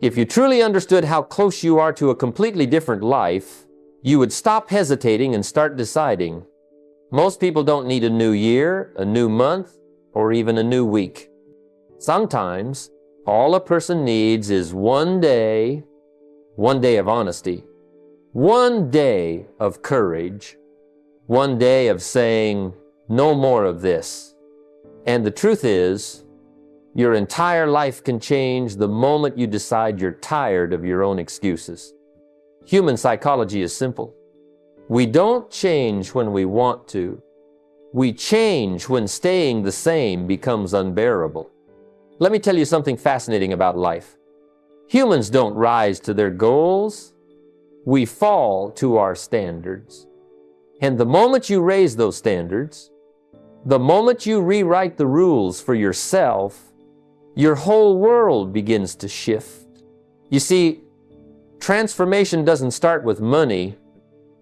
If you truly understood how close you are to a completely different life, you would stop hesitating and start deciding. Most people don't need a new year, a new month, or even a new week. Sometimes, all a person needs is one day of honesty, one day of courage, one day of saying, no more of this. And the truth is, your entire life can change the moment you decide you're tired of your own excuses. Human psychology is simple. We don't change when we want to. We change when staying the same becomes unbearable. Let me tell you something fascinating about life. Humans don't rise to their goals. We fall to our standards. And the moment you raise those standards, the moment you rewrite the rules for yourself, your whole world begins to shift. You see, transformation doesn't start with money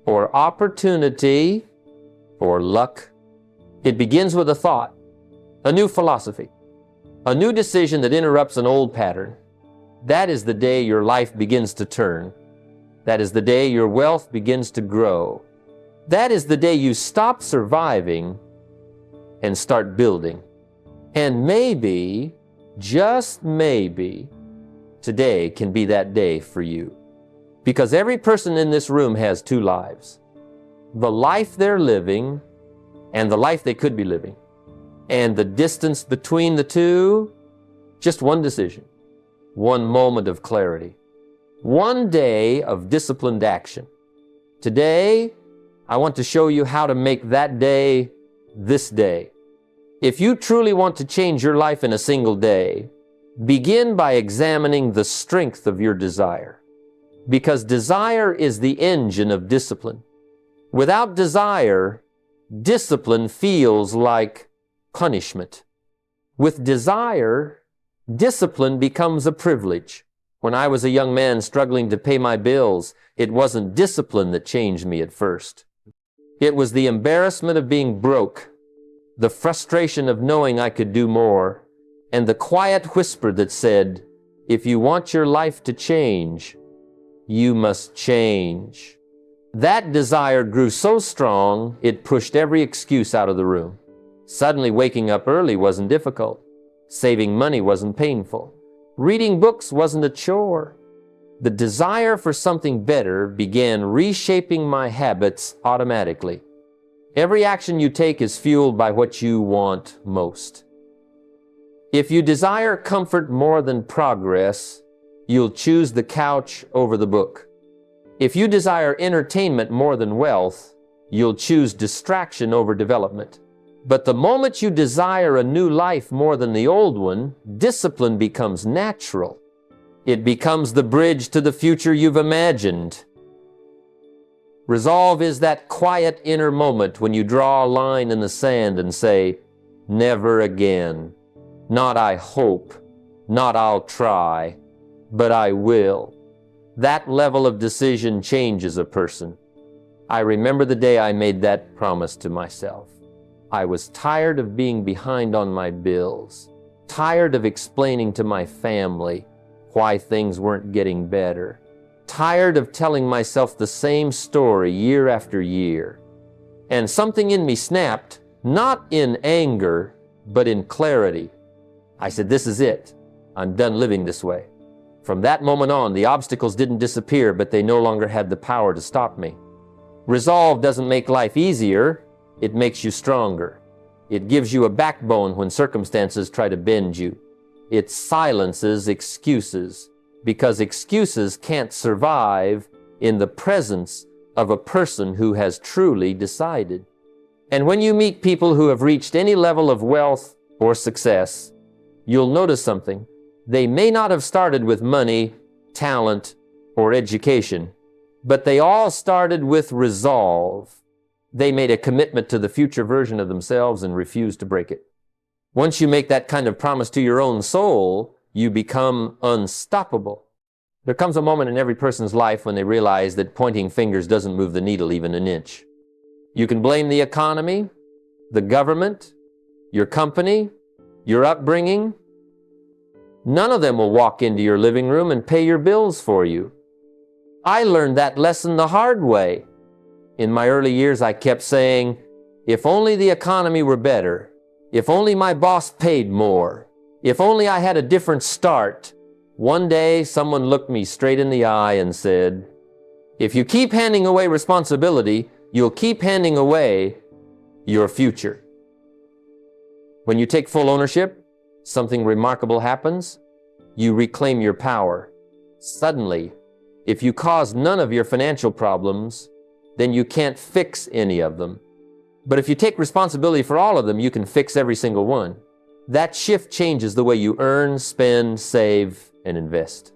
or opportunity or luck. It begins with a thought, a new philosophy, a new decision that interrupts an old pattern. That is the day your life begins to turn. That is the day your wealth begins to grow. That is the day you stop surviving and start building. And maybe, just maybe, today can be that day for you. Because every person in this room has two lives. The life they're living and the life they could be living. And the distance between the two, just one decision, one moment of clarity, one day of disciplined action. Today, I want to show you how to make that day this day. If you truly want to change your life in a single day, begin by examining the strength of your desire. Because desire is the engine of discipline. Without desire, discipline feels like punishment. With desire, discipline becomes a privilege. When I was a young man struggling to pay my bills, it wasn't discipline that changed me at first. It was the embarrassment of being broke, the frustration of knowing I could do more, and the quiet whisper that said, if you want your life to change, you must change. That desire grew so strong, it pushed every excuse out of the room. Suddenly waking up early wasn't difficult. Saving money wasn't painful. Reading books wasn't a chore. The desire for something better began reshaping my habits automatically. Every action you take is fueled by what you want most. If you desire comfort more than progress, you'll choose the couch over the book. If you desire entertainment more than wealth, you'll choose distraction over development. But the moment you desire a new life more than the old one, discipline becomes natural. It becomes the bridge to the future you've imagined. Resolve is that quiet inner moment when you draw a line in the sand and say, never again. Not I hope, not I'll try, but I will. That level of decision changes a person. I remember the day I made that promise to myself. I was tired of being behind on my bills, tired of explaining to my family why things weren't getting better, tired of telling myself the same story year after year. And something in me snapped, not in anger, but in clarity. I said, this is it. I'm done living this way. From that moment on, the obstacles didn't disappear, but they no longer had the power to stop me. Resolve doesn't make life easier. It makes you stronger. It gives you a backbone when circumstances try to bend you. It silences excuses, because excuses can't survive in the presence of a person who has truly decided. And when you meet people who have reached any level of wealth or success, you'll notice something. They may not have started with money, talent, or education, but they all started with resolve. They made a commitment to the future version of themselves and refused to break it. Once you make that kind of promise to your own soul, you become unstoppable. There comes a moment in every person's life when they realize that pointing fingers doesn't move the needle even an inch. You can blame the economy, the government, your company, your upbringing. None of them will walk into your living room and pay your bills for you. I learned that lesson the hard way. In my early years, I kept saying, if only the economy were better, if only my boss paid more, if only I had a different start. One day, someone looked me straight in the eye and said, if you keep handing away responsibility, you'll keep handing away your future. When you take full ownership, something remarkable happens. You reclaim your power. Suddenly, if you cause none of your financial problems, then you can't fix any of them. But if you take responsibility for all of them, you can fix every single one. That shift changes the way you earn, spend, save, and invest.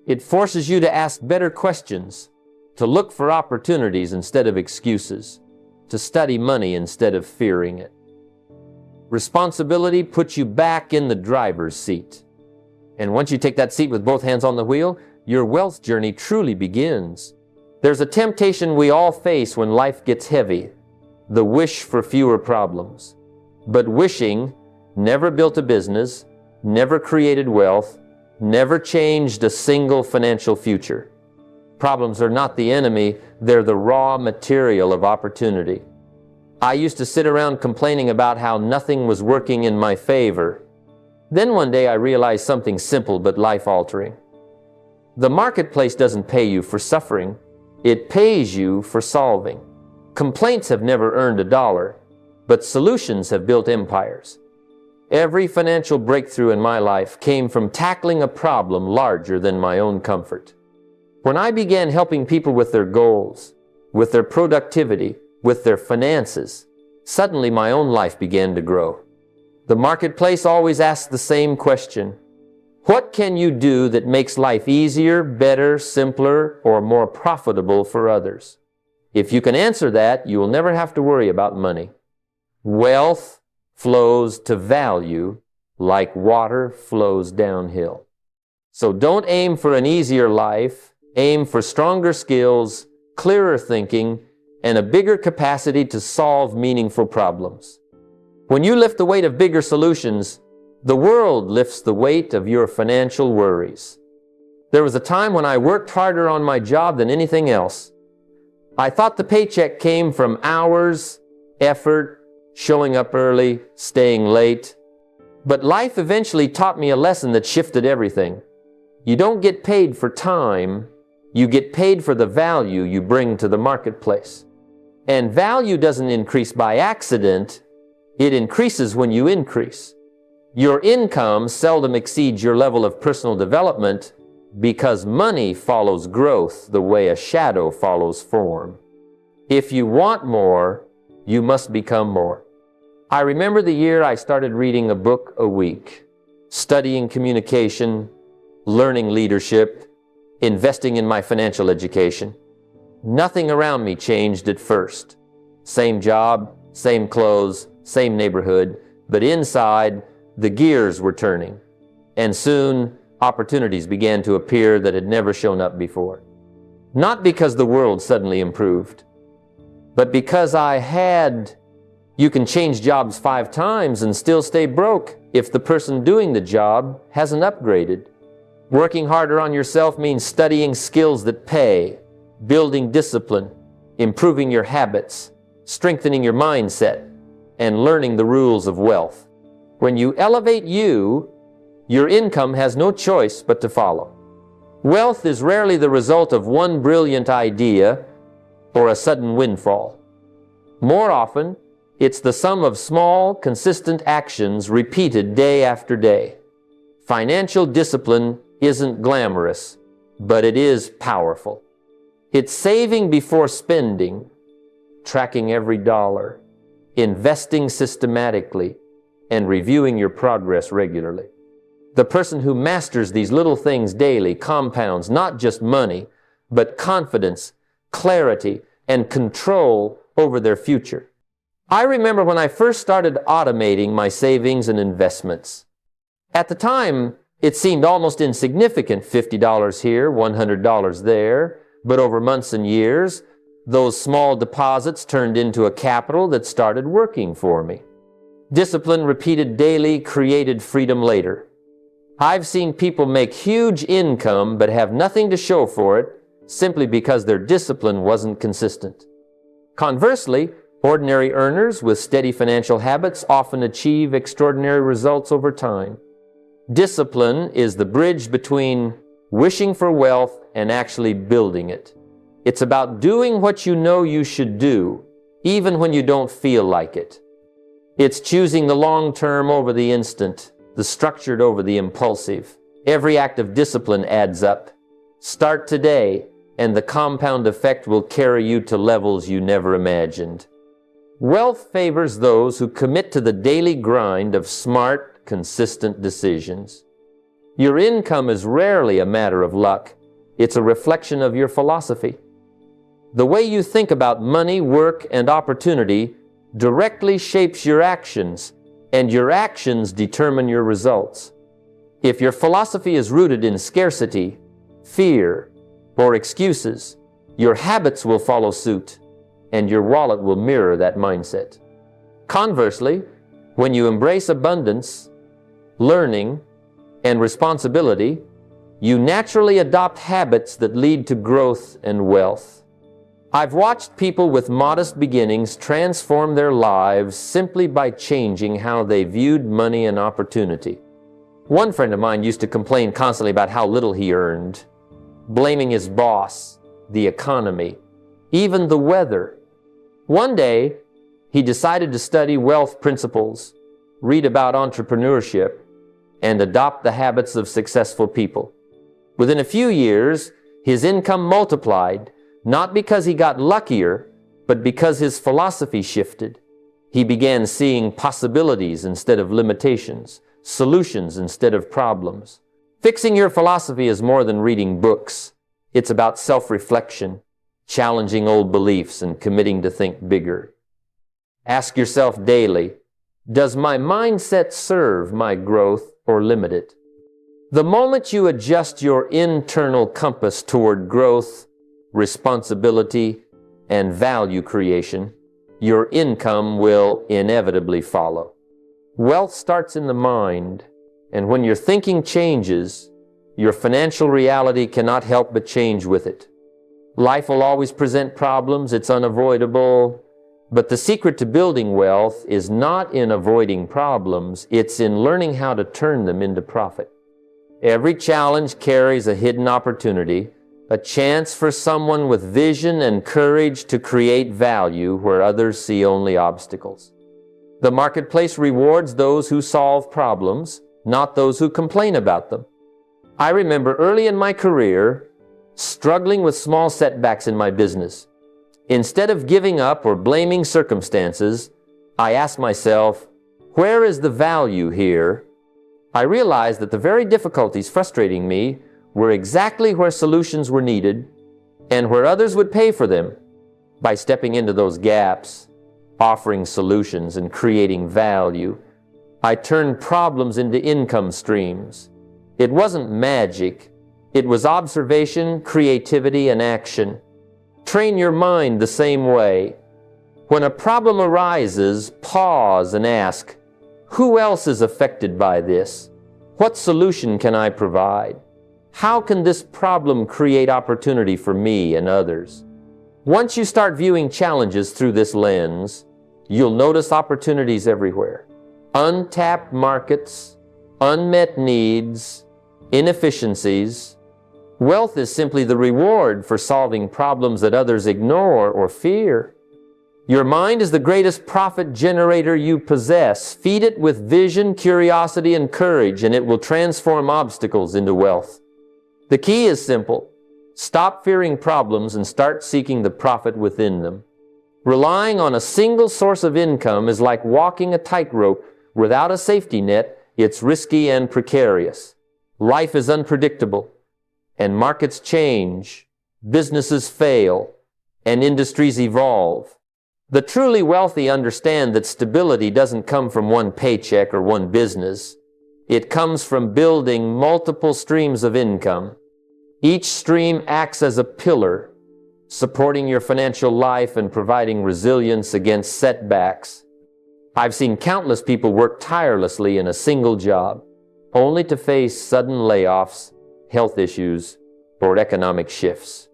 It forces you to ask better questions, to look for opportunities instead of excuses, to study money instead of fearing it. Responsibility puts you back in the driver's seat. And once you take that seat with both hands on the wheel, your wealth journey truly begins. There's a temptation we all face when life gets heavy, the wish for fewer problems. But wishing never built a business, never created wealth, never changed a single financial future. Problems are not the enemy, they're the raw material of opportunity. I used to sit around complaining about how nothing was working in my favor. Then one day I realized something simple but life-altering. The marketplace doesn't pay you for suffering, it pays you for solving. Complaints have never earned a dollar, but solutions have built empires. Every financial breakthrough in my life came from tackling a problem larger than my own comfort. When I began helping people with their goals, with their productivity, with their finances, suddenly my own life began to grow. The marketplace always asks the same question. What can you do that makes life easier, better, simpler, or more profitable for others? If you can answer that, you will never have to worry about money. Wealth flows to value like water flows downhill. So don't aim for an easier life, aim for stronger skills, clearer thinking, and a bigger capacity to solve meaningful problems. When you lift the weight of bigger solutions, the world lifts the weight of your financial worries. There was a time when I worked harder on my job than anything else. I thought the paycheck came from hours, effort, showing up early, staying late. But life eventually taught me a lesson that shifted everything. You don't get paid for time, you get paid for the value you bring to the marketplace. And value doesn't increase by accident, it increases when you increase. Your income seldom exceeds your level of personal development because money follows growth the way a shadow follows form. If you want more, you must become more. I remember the year I started reading a book a week, studying communication, learning leadership, investing in my financial education. Nothing around me changed at first. Same job, same clothes, same neighborhood, but inside, the gears were turning. And soon, opportunities began to appear that had never shown up before. Not because the world suddenly improved, but because you can change jobs 5 times and still stay broke if the person doing the job hasn't upgraded. Working harder on yourself means studying skills that pay, building discipline, improving your habits, strengthening your mindset, and learning the rules of wealth. When you elevate you, your income has no choice but to follow. Wealth is rarely the result of one brilliant idea or a sudden windfall. More often, it's the sum of small, consistent actions repeated day after day. Financial discipline isn't glamorous, but it is powerful. It's saving before spending, tracking every dollar, investing systematically, and reviewing your progress regularly. The person who masters these little things daily compounds not just money, but confidence, clarity, and control over their future. I remember when I first started automating my savings and investments. At the time, it seemed almost insignificant, $50 here, $100 there, but over months and years, those small deposits turned into a capital that started working for me. Discipline repeated daily created freedom later. I've seen people make huge income but have nothing to show for it simply because their discipline wasn't consistent. Conversely, ordinary earners with steady financial habits often achieve extraordinary results over time. Discipline is the bridge between wishing for wealth and actually building it. It's about doing what you know you should do, even when you don't feel like it. It's choosing the long term over the instant, the structured over the impulsive. Every act of discipline adds up. Start today, and the compound effect will carry you to levels you never imagined. Wealth favors those who commit to the daily grind of smart, consistent decisions. Your income is rarely a matter of luck. It's a reflection of your philosophy. The way you think about money, work, and opportunity directly shapes your actions, and your actions determine your results. If your philosophy is rooted in scarcity, fear, or excuses, your habits will follow suit, and your wallet will mirror that mindset. Conversely, when you embrace abundance, learning, and responsibility, you naturally adopt habits that lead to growth and wealth. I've watched people with modest beginnings transform their lives simply by changing how they viewed money and opportunity. One friend of mine used to complain constantly about how little he earned, blaming his boss, the economy, even the weather. One day, he decided to study wealth principles, read about entrepreneurship, and adopt the habits of successful people. Within a few years, his income multiplied, not because he got luckier, but because his philosophy shifted. He began seeing possibilities instead of limitations, solutions instead of problems. Fixing your philosophy is more than reading books. It's about self-reflection, challenging old beliefs, and committing to think bigger. Ask yourself daily, does my mindset serve my growth or limit it? The moment you adjust your internal compass toward growth, responsibility, and value creation, your income will inevitably follow. Wealth starts in the mind, and when your thinking changes, your financial reality cannot help but change with it. Life will always present problems, it's unavoidable, but the secret to building wealth is not in avoiding problems, it's in learning how to turn them into profit. Every challenge carries a hidden opportunity, a chance for someone with vision and courage to create value where others see only obstacles. The marketplace rewards those who solve problems, not those who complain about them. I remember early in my career, struggling with small setbacks in my business. Instead of giving up or blaming circumstances, I asked myself, where is the value here? I realized that the very difficulties frustrating me were exactly where solutions were needed and where others would pay for them. By stepping into those gaps, offering solutions, and creating value, I turned problems into income streams. It wasn't magic. It was observation, creativity, and action. Train your mind the same way. When a problem arises, pause and ask, who else is affected by this? What solution can I provide? How can this problem create opportunity for me and others? Once you start viewing challenges through this lens, you'll notice opportunities everywhere. Untapped markets, unmet needs, inefficiencies. Wealth is simply the reward for solving problems that others ignore or fear. Your mind is the greatest profit generator you possess. Feed it with vision, curiosity, and courage, and it will transform obstacles into wealth. The key is simple. Stop fearing problems and start seeking the profit within them. Relying on a single source of income is like walking a tightrope. Without a safety net, it's risky and precarious. Life is unpredictable, and markets change, businesses fail, and industries evolve. The truly wealthy understand that stability doesn't come from one paycheck or one business. It comes from building multiple streams of income. Each stream acts as a pillar, supporting your financial life and providing resilience against setbacks. I've seen countless people work tirelessly in a single job. only to face sudden layoffs, health issues, or economic shifts.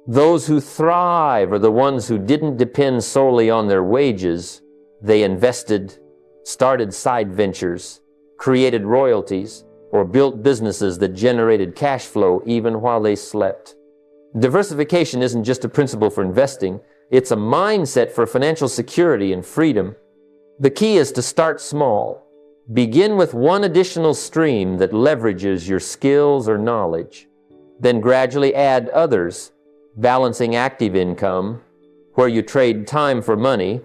Those who thrive are the ones who didn't depend solely on their wages. They invested, started side ventures, created royalties, or built businesses that generated cash flow even while they slept. Diversification isn't just a principle for investing, it's a mindset for financial security and freedom. The key is to start small. Begin with one additional stream that leverages your skills or knowledge. Then gradually add others, balancing active income, where you trade time for money,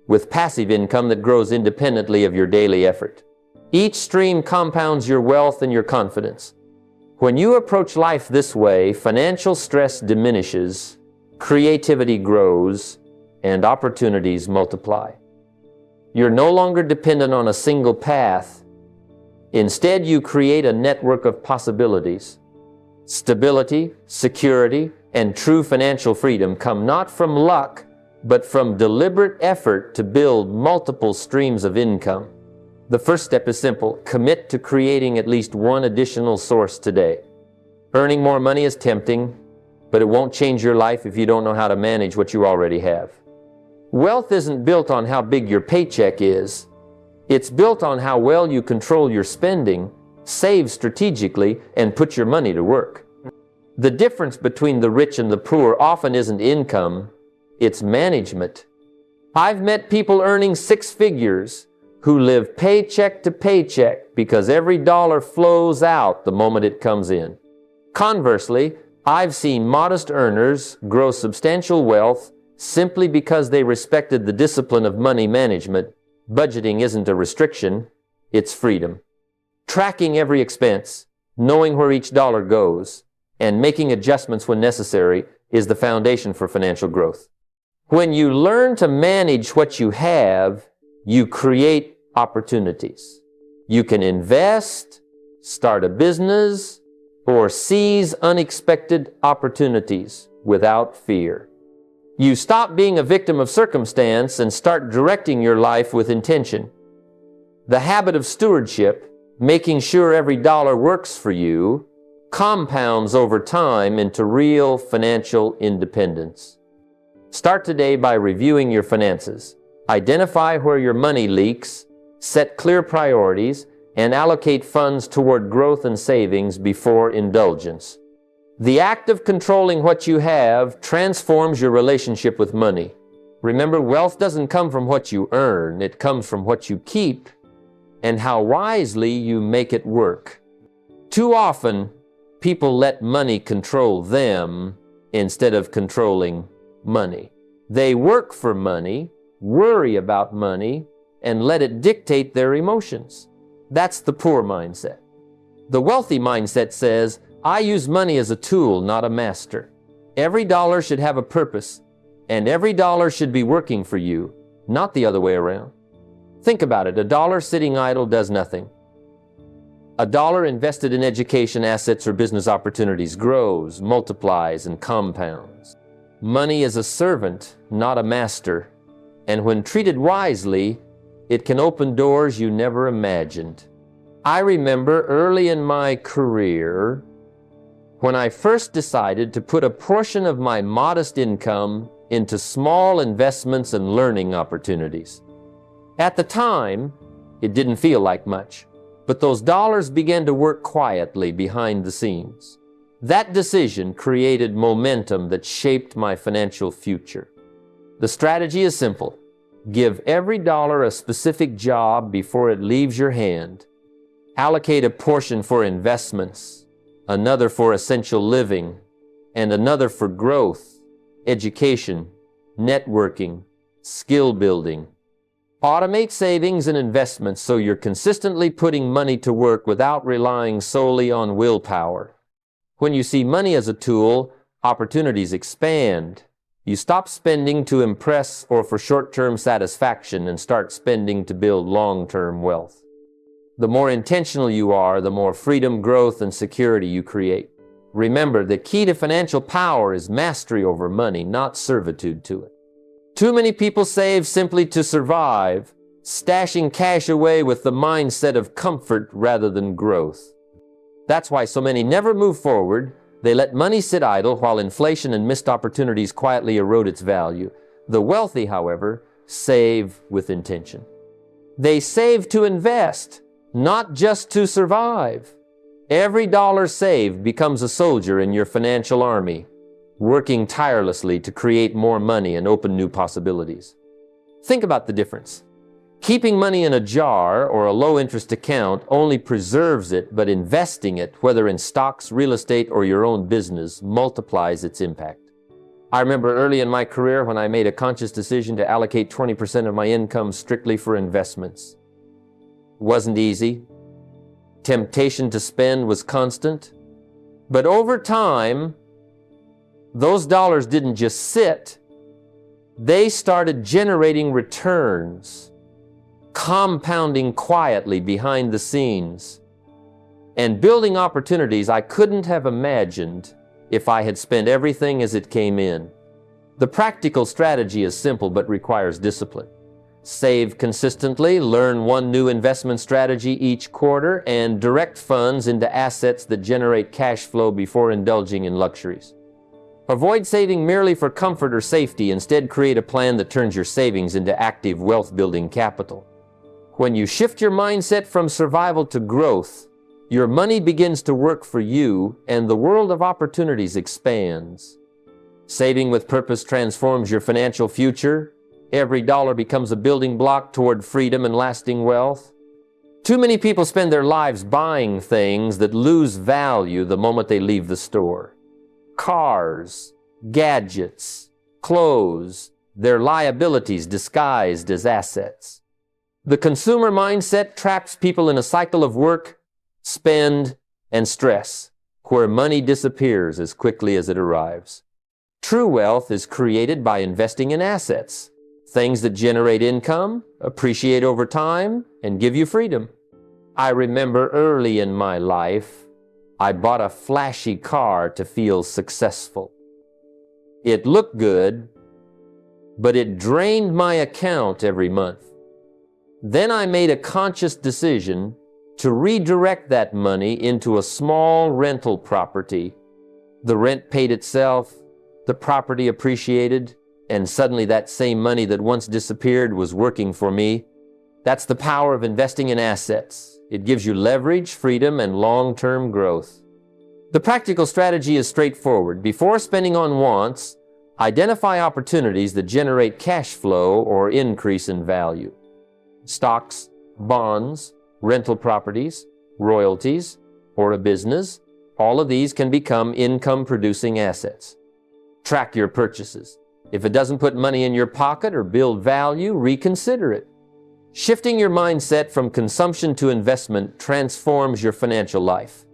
with passive income that grows independently of your daily effort. Each stream compounds your wealth and your confidence. When you approach life this way, financial stress diminishes, creativity grows, and opportunities multiply. You're no longer dependent on a single path. Instead, you create a network of possibilities. Stability, security, and true financial freedom come not from luck, but from deliberate effort to build multiple streams of income. The first step is simple. Commit to creating at least one additional source today. Earning more money is tempting, but it won't change your life if you don't know how to manage what you already have. Wealth isn't built on how big your paycheck is. It's built on how well you control your spending, save strategically, and put your money to work. The difference between the rich and the poor often isn't income, it's management. I've met people earning six figures who live paycheck to paycheck because every dollar flows out the moment it comes in. Conversely, I've seen modest earners grow substantial wealth simply because they respected the discipline of money management. Budgeting isn't a restriction, it's freedom. Tracking every expense, knowing where each dollar goes, and making adjustments when necessary is the foundation for financial growth. When you learn to manage what you have, you create opportunities. You can invest, start a business, or seize unexpected opportunities without fear. You stop being a victim of circumstance and start directing your life with intention. The habit of stewardship, making sure every dollar works for you, compounds over time into real financial independence. Start today by reviewing your finances. Identify where your money leaks, set clear priorities, and allocate funds toward growth and savings before indulgence. The act of controlling what you have transforms your relationship with money. Remember, wealth doesn't come from what you earn, it comes from what you keep and how wisely you make it work. Too often, people let money control them instead of controlling money. They work for money, worry about money, and let it dictate their emotions. That's the poor mindset. The wealthy mindset says, I use money as a tool, not a master. Every dollar should have a purpose, and every dollar should be working for you, not the other way around. Think about it. A dollar sitting idle does nothing. A dollar invested in education, assets, or business opportunities grows, multiplies, and compounds. Money is a servant, not a master, and when treated wisely, it can open doors you never imagined. I remember early in my career when I first decided to put a portion of my modest income into small investments and learning opportunities. At the time, it didn't feel like much, but those dollars began to work quietly behind the scenes. That decision created momentum that shaped my financial future. The strategy is simple. Give every dollar a specific job before it leaves your hand. Allocate a portion for investments, another for essential living, and another for growth, education, networking, skill building. Automate savings and investments so you're consistently putting money to work without relying solely on willpower. When you see money as a tool, opportunities expand. You stop spending to impress or for short-term satisfaction and start spending to build long-term wealth. The more intentional you are, the more freedom, growth, and security you create. Remember, the key to financial power is mastery over money, not servitude to it. Too many people save simply to survive, stashing cash away with the mindset of comfort rather than growth. That's why so many never move forward. They let money sit idle while inflation and missed opportunities quietly erode its value. The wealthy, however, save with intention. They save to invest, not just to survive. Every dollar saved becomes a soldier in your financial army, working tirelessly to create more money and open new possibilities. Think about the difference. Keeping money in a jar or a low-interest account only preserves it, but investing it, whether in stocks, real estate, or your own business, multiplies its impact. I remember early in my career when I made a conscious decision to allocate 20% of my income strictly for investments. It wasn't easy. Temptation to spend was constant. But over time, those dollars didn't just sit. They started generating returns, compounding quietly behind the scenes, and building opportunities I couldn't have imagined if I had spent everything as it came in. The practical strategy is simple but requires discipline. Save consistently, learn one new investment strategy each quarter, and direct funds into assets that generate cash flow before indulging in luxuries. Avoid saving merely for comfort or safety. Instead, create a plan that turns your savings into active wealth-building capital. When you shift your mindset from survival to growth, your money begins to work for you and the world of opportunities expands. Saving with purpose transforms your financial future. Every dollar becomes a building block toward freedom and lasting wealth. Too many people spend their lives buying things that lose value the moment they leave the store. Cars, gadgets, clothes, they're liabilities disguised as assets. The consumer mindset traps people in a cycle of work, spend, and stress, where money disappears as quickly as it arrives. True wealth is created by investing in assets, things that generate income, appreciate over time, and give you freedom. I remember early in my life, I bought a flashy car to feel successful. It looked good, but it drained my account every month. Then I made a conscious decision to redirect that money into a small rental property. The rent paid itself, the property appreciated, and suddenly that same money that once disappeared was working for me. That's the power of investing in assets. It gives you leverage, freedom, and long-term growth. The practical strategy is straightforward. Before spending on wants, identify opportunities that generate cash flow or increase in value. Stocks, bonds, rental properties, royalties, or a business, all of these can become income-producing assets. Track your purchases. If it doesn't put money in your pocket or build value, reconsider it. Shifting your mindset from consumption to investment transforms your financial life.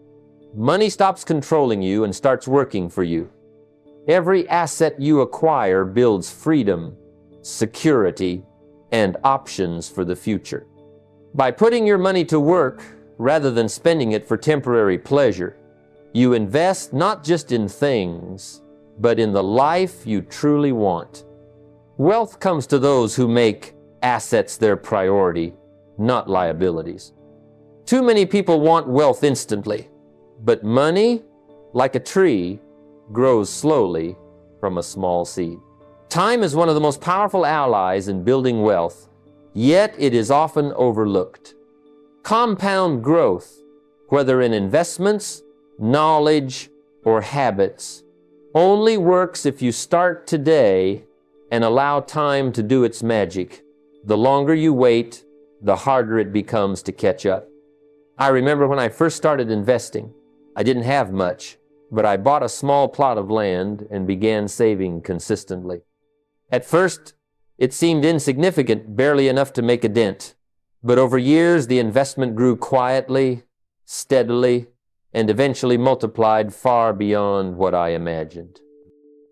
Money stops controlling you and starts working for you. Every asset you acquire builds freedom, security, and options for the future. By putting your money to work rather than spending it for temporary pleasure, you invest not just in things, but in the life you truly want. Wealth comes to those who make assets their priority, not liabilities. Too many people want wealth instantly, but money, like a tree, grows slowly from a small seed. Time is one of the most powerful allies in building wealth, yet it is often overlooked. Compound growth, whether in investments, knowledge, or habits, only works if you start today and allow time to do its magic. The longer you wait, the harder it becomes to catch up. I remember when I first started investing, I didn't have much, but I bought a small plot of land and began saving consistently. At first, it seemed insignificant, barely enough to make a dent. But over years, the investment grew quietly, steadily, and eventually multiplied far beyond what I imagined.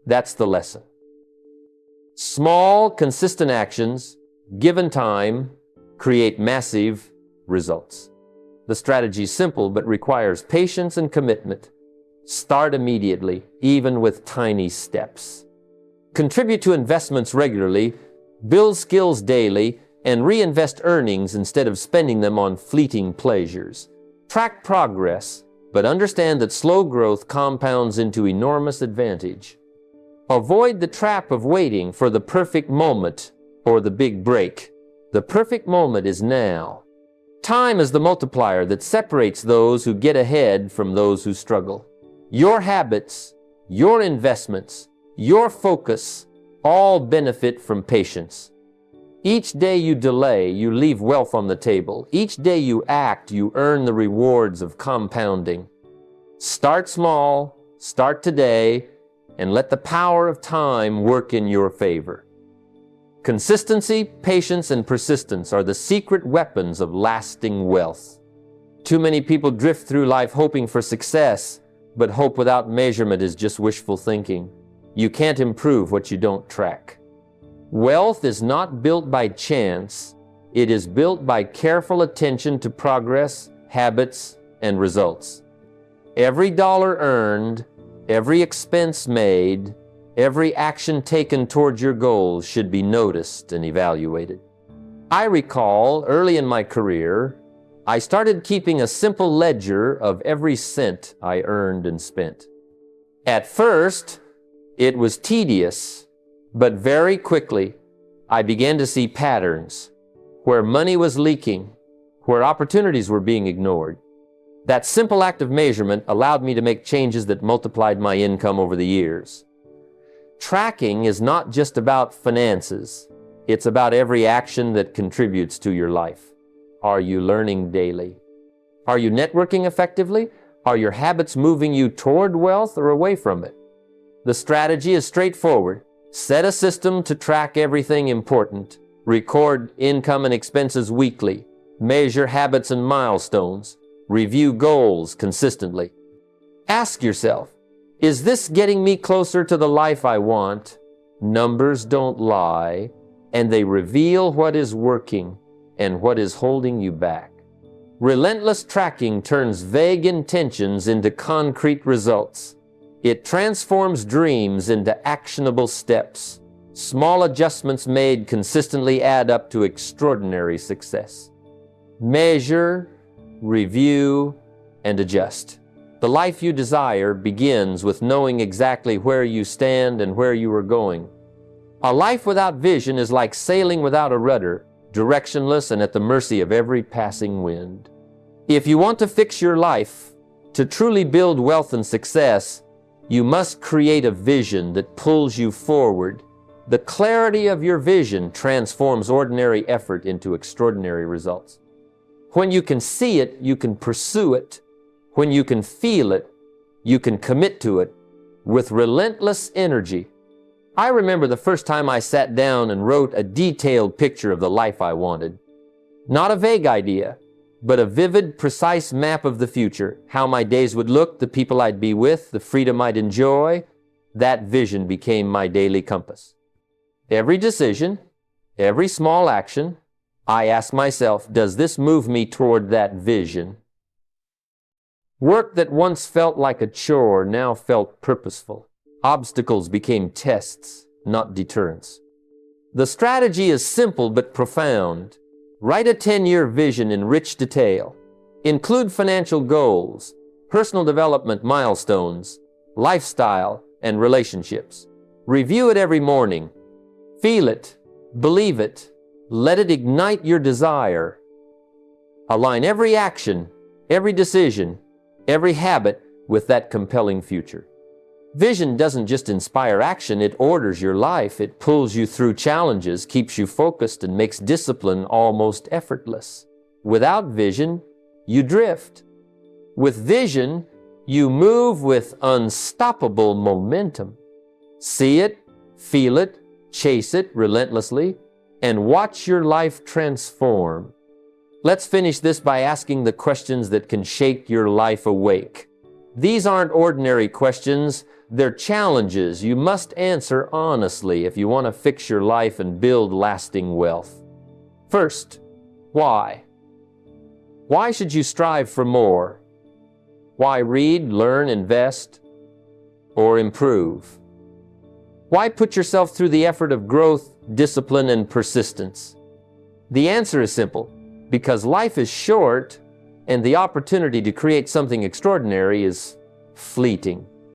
That's the lesson. Small, consistent actions, given time, create massive results. The strategy is simple but requires patience and commitment. Start immediately, even with tiny steps. Contribute to investments regularly, build skills daily, and reinvest earnings instead of spending them on fleeting pleasures. Track progress, but understand that slow growth compounds into enormous advantage. Avoid the trap of waiting for the perfect moment or the big break. The perfect moment is now. Time is the multiplier that separates those who get ahead from those who struggle. Your habits, your investments, your focus all benefit from patience. Each day you delay, you leave wealth on the table. Each day you act, you earn the rewards of compounding. Start small, start today, and let the power of time work in your favor. Consistency, patience, and persistence are the secret weapons of lasting wealth. Too many people drift through life hoping for success, but hope without measurement is just wishful thinking. You can't improve what you don't track. Wealth is not built by chance. It is built by careful attention to progress, habits, and results. Every dollar earned, every expense made, every action taken towards your goals should be noticed and evaluated. I recall early in my career, I started keeping a simple ledger of every cent I earned and spent. At first, it was tedious, but very quickly, I began to see patterns where money was leaking, where opportunities were being ignored. That simple act of measurement allowed me to make changes that multiplied my income over the years. Tracking is not just about finances. It's about every action that contributes to your life. Are you learning daily? Are you networking effectively? Are your habits moving you toward wealth or away from it? The strategy is straightforward. Set a system to track everything important. Record income and expenses weekly. Measure habits and milestones. Review goals consistently. Ask yourself, is this getting me closer to the life I want? Numbers don't lie, and they reveal what is working and what is holding you back. Relentless tracking turns vague intentions into concrete results. It transforms dreams into actionable steps. Small adjustments made consistently add up to extraordinary success. Measure, review, and adjust. The life you desire begins with knowing exactly where you stand and where you are going. A life without vision is like sailing without a rudder, directionless and at the mercy of every passing wind. If you want to fix your life, to truly build wealth and success, you must create a vision that pulls you forward. The clarity of your vision transforms ordinary effort into extraordinary results. When you can see it, you can pursue it. When you can feel it, you can commit to it with relentless energy. I remember the first time I sat down and wrote a detailed picture of the life I wanted. Not a vague idea, but a vivid, precise map of the future, how my days would look, the people I'd be with, the freedom I'd enjoy. That vision became my daily compass. Every decision, every small action, I ask myself, does this move me toward that vision? Work that once felt like a chore now felt purposeful. Obstacles became tests, not deterrents. The strategy is simple but profound. Write a 10-year vision in rich detail. Include financial goals, personal development milestones, lifestyle, and relationships. Review it every morning. Feel it, believe it, let it ignite your desire. Align every action, every decision, every habit with that compelling future. Vision doesn't just inspire action, it orders your life. It pulls you through challenges, keeps you focused, and makes discipline almost effortless. Without vision, you drift. With vision, you move with unstoppable momentum. See it, feel it, chase it relentlessly, and watch your life transform. Let's finish this by asking the questions that can shake your life awake. These aren't ordinary questions. They're challenges you must answer honestly if you want to fix your life and build lasting wealth. First, why? Why should you strive for more? Why read, learn, invest, or improve? Why put yourself through the effort of growth, discipline, and persistence? The answer is simple: because life is short and the opportunity to create something extraordinary is fleeting.